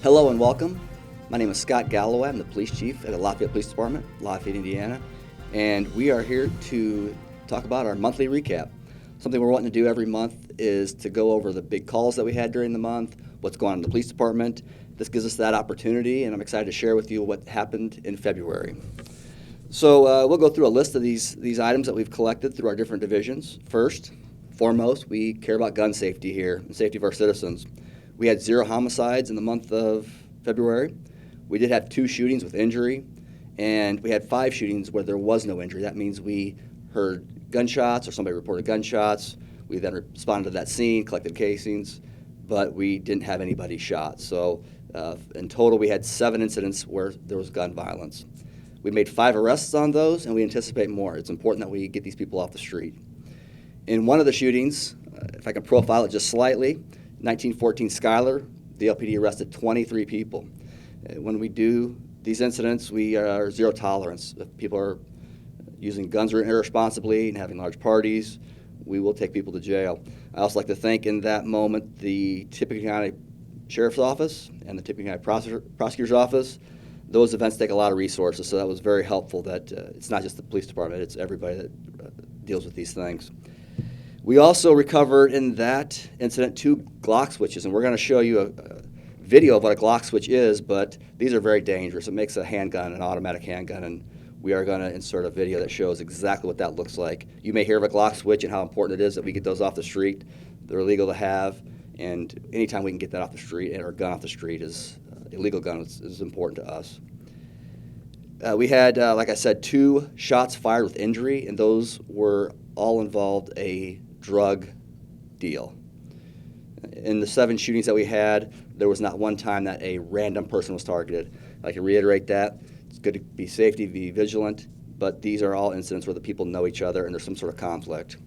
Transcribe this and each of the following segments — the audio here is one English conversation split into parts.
Hello and welcome. My name is Scott Galloway. I'm the police chief at the Lafayette Police Department, Lafayette, Indiana, and we are here to talk about our monthly recap. Something we're wanting to do every month is to go over the big calls that we had during the month, what's going on in the police department. This gives us that opportunity, and I'm excited to share with you what happened in February. So we'll go through a list of these items that we've collected through our different divisions. First, foremost, we care about gun safety here and safety of our citizens. We had 0 homicides in the month of February. We did have 2 shootings with injury, and we had 5 shootings where there was no injury. That means we heard gunshots or somebody reported gunshots. We then responded to that scene, collected casings, but we didn't have anybody shot. So in total, we had 7 incidents where there was gun violence. We made 5 arrests on those, and we anticipate more. It's important that we get these people off the street. In one of the shootings, if I can profile it just slightly, 1914 Schuyler, the LPD arrested 23 people. When we do these incidents, we are 0 tolerance. If people are using guns irresponsibly and having large parties, we will take people to jail. I also like to thank in that moment the Tippecanoe County Sheriff's Office and the Tippecanoe County Prosecutor's Office. Those events take a lot of resources, so that was very helpful that it's not just the police department, it's everybody that deals with these things. We also recovered in that incident 2 Glock switches, and we're going to show you a video of what a Glock switch is, but these are very dangerous. It makes a handgun an automatic handgun, and we are going to insert a video that shows exactly what that looks like. You may hear of a Glock switch and how important it is that we get those off the street. They're illegal to have, and anytime we can get that off the street and our gun off the street is illegal gun is important to us. We had, like I said, 2 shots fired with injury, and those were all involved a drug deal. In the 7 shootings that we had, there was not one time that a random person was targeted. I can reiterate that. It's good to be safe, to be vigilant, but these are all incidents where the people know each other and there's some sort of conflict.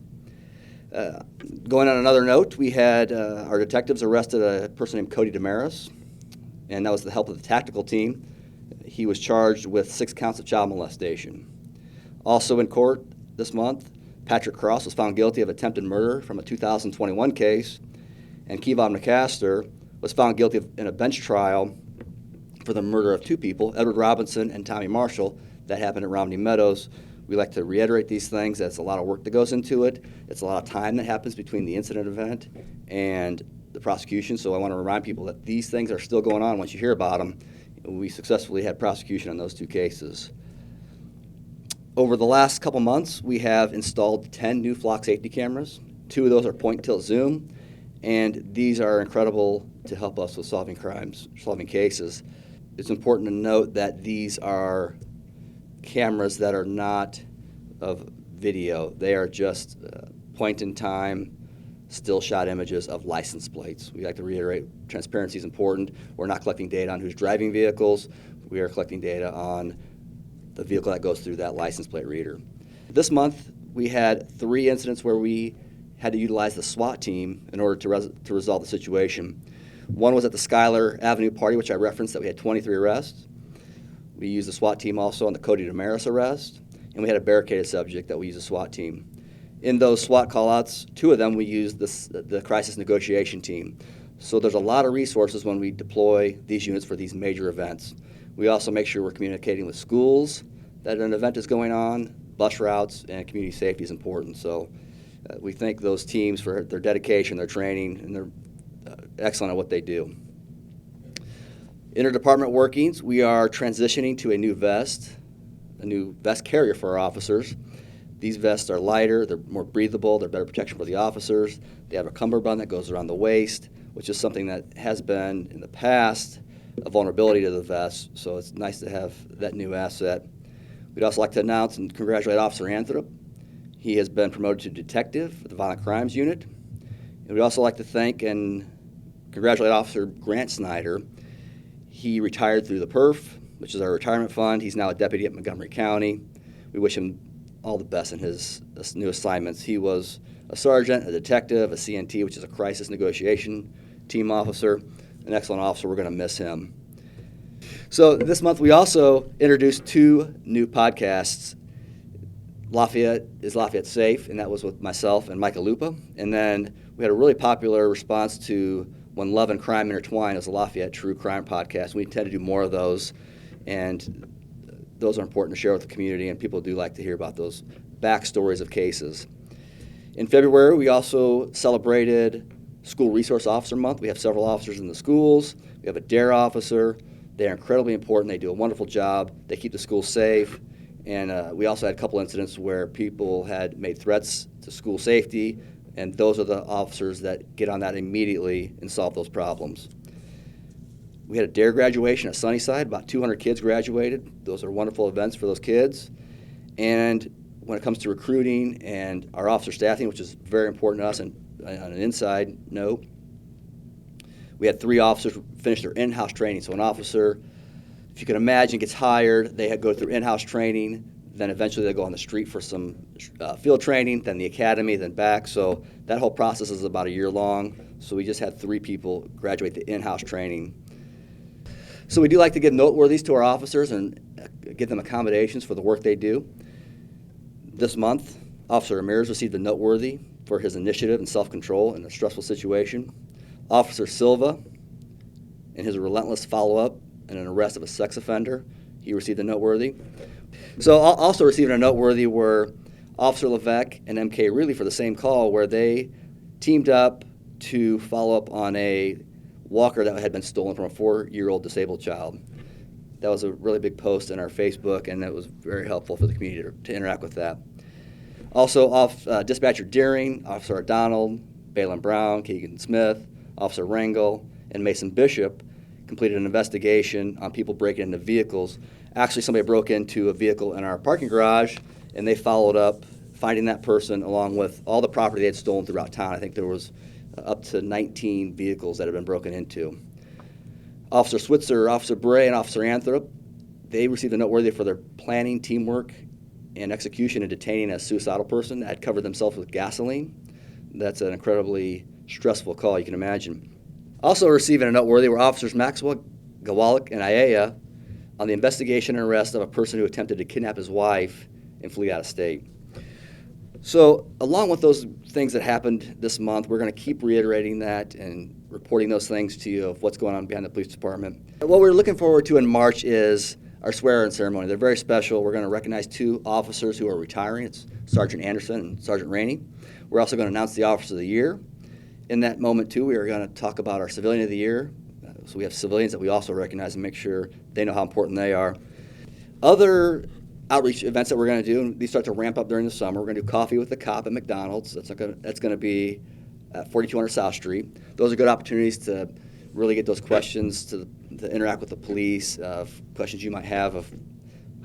Going on another note, we had our detectives arrested a person named Cody Damaris, and that was the help of the tactical team. He was charged with 6 counts of child molestation. Also in court this month, Patrick Cross was found guilty of attempted murder from a 2021 case, and Kevon McCaster was found guilty in a bench trial for the murder of 2 people, Edward Robinson and Tommy Marshall, that happened at Romney Meadows. We like to reiterate these things. That's a lot of work that goes into it. It's a lot of time that happens between the incident event and the prosecution, so I want to remind people that these things are still going on once you hear about them. We successfully had prosecution on those 2 cases. Over the last couple months, we have installed 10 new flock safety cameras. 2 of those are point-tilt zoom, and these are incredible to help us with solving crimes, solving cases. It's important to note that these are cameras that are not of video. They are just point-in-time, still shot images of license plates. We like to reiterate transparency is important. We're not collecting data on who's driving vehicles. We are collecting data on the vehicle that goes through that license plate reader. This month, we had 3 incidents where we had to utilize the SWAT team in order to resolve the situation. One was at the Schuyler Avenue party, which I referenced, that we had 23 arrests. We used the SWAT team also on the Cody Damaris arrest, and we had a barricaded subject that we used the SWAT team. In those SWAT callouts, 2 of them we used the crisis negotiation team. So there's a lot of resources when we deploy these units for these major events. We also make sure we're communicating with schools that an event is going on, bus routes, and community safety is important. So we thank those teams for their dedication, their training, and they're excellent at what they do. Interdepartment workings, we are transitioning to a new vest carrier for our officers. These vests are lighter, they're more breathable, they're better protection for the officers. They have a cummerbund that goes around the waist, which is something that has been in the past a vulnerability to the vest, so it's nice to have that new asset. We'd also like to announce and congratulate Officer Anthrop. He has been promoted to detective at the Violent Crimes Unit. And we'd also like to thank and congratulate Officer Grant Snyder. He retired through the PERF, which is our retirement fund. He's now a deputy at Montgomery County. We wish him all the best in his new assignments. He was a sergeant, a detective, a CNT, which is a crisis negotiation team officer, an excellent officer. We're going to miss him. So this month we also introduced 2 new podcasts. Lafayette is Lafayette Safe, and that was with myself and Micah Lupa. And then we had a really popular response to When Love and Crime Intertwine is a Lafayette true crime podcast. We intend to do more of those, and those are important to share with the community, and people do like to hear about those backstories of cases. In February, we also celebrated School Resource Officer Month. We have several officers in the schools. We have a DARE officer. They are incredibly important. They do a wonderful job. They keep the schools safe. And we also had a couple incidents where people had made threats to school safety, and those are the officers that get on that immediately and solve those problems. We had a DARE graduation at Sunnyside. About 200 kids graduated. Those are wonderful events for those kids. And when it comes to recruiting and our officer staffing, which is very important to us, and on an inside note, we had 3 officers finish their in-house training. So an officer, if you can imagine, gets hired, they go through in-house training, then eventually they go on the street for some field training, then the academy, then back. So that whole process is about a year long. So we just had 3 people graduate the in-house training. So we do like to give noteworthies to our officers and give them accommodations for the work they do. This month, Officer Ramirez received a noteworthy for his initiative and self-control in a stressful situation. Officer Silva, in his relentless follow-up and an arrest of a sex offender, he received a noteworthy. So also receiving a noteworthy were Officer Levesque and MK Reilly for the same call, where they teamed up to follow up on a walker that had been stolen from a 4-year-old disabled child. That was a really big post in our Facebook, and it was very helpful for the community to interact with that. Also, Dispatcher Deering, Officer O'Donnell, Balin Brown, Keegan Smith, Officer Rangel, and Mason Bishop completed an investigation on people breaking into vehicles. Actually, somebody broke into a vehicle in our parking garage, and they followed up, finding that person along with all the property they had stolen throughout town. I think there was up to 19 vehicles that had been broken into. Officer Switzer, Officer Bray, and Officer Anthrop, they received a noteworthy for their planning, teamwork, and execution in detaining a suicidal person that had covered themselves with gasoline. That's an incredibly stressful call, you can imagine. Also receiving a noteworthy were Officers Maxwell, Gawalik, and Ayaya on the investigation and arrest of a person who attempted to kidnap his wife and flee out of state. So along with those things that happened this month, we're going to keep reiterating that and reporting those things to you of what's going on behind the police department. What we're looking forward to in March is our swear-in ceremony. They're very special. We're going to recognize 2 officers who are retiring. It's Sergeant Anderson and Sergeant Rainey. We're also going to announce the Officer of the Year. In that moment, too, we are going to talk about our Civilian of the Year. So we have civilians that we also recognize and make sure they know how important they are. Other outreach events that we're going to do, and these start to ramp up during the summer. We're going to do Coffee with the Cop at McDonald's. That's going to be at 4200 South Street. Those are good opportunities to really get those questions, to interact with the police, questions you might have of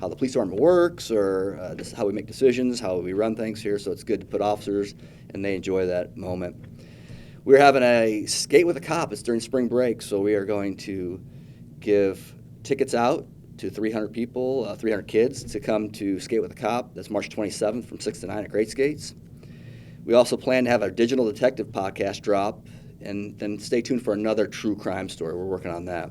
how the police department works, or how we make decisions, how we run things here. So it's good to put officers, and they enjoy that moment. We're having a Skate with a Cop. It's during spring break, so we are going to give tickets out to 300 people, 300 kids to come to Skate with a Cop. That's March 27th from 6 to 9 at Great Skates. We also plan to have our Digital Detective podcast drop, and then stay tuned for another true crime story. We're working on that.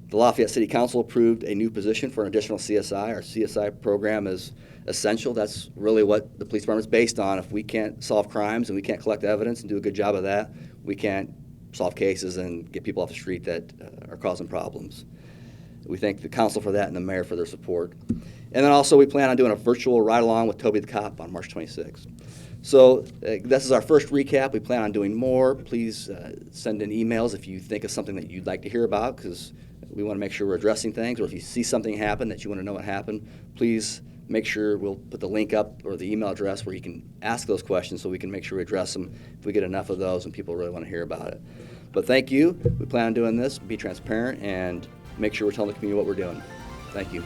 The Lafayette City Council approved a new position for an additional CSI. Our CSI program is essential. That's really what the police department is based on. If we can't solve crimes and we can't collect evidence and do a good job of that, we can't solve cases and get people off the street that are causing problems. We thank the council for that and the mayor for their support. And then also we plan on doing a virtual ride-along with Toby the Cop on March 26th. So this is our first recap. We plan on doing more. Please send in emails if you think of something that you'd like to hear about, because we want to make sure we're addressing things. Or if you see something happen that you want to know what happened, please make sure we'll put the link up or the email address where you can ask those questions so we can make sure we address them if we get enough of those and people really want to hear about it. But thank you. We plan on doing this, be transparent, and make sure we're telling the community what we're doing. Thank you.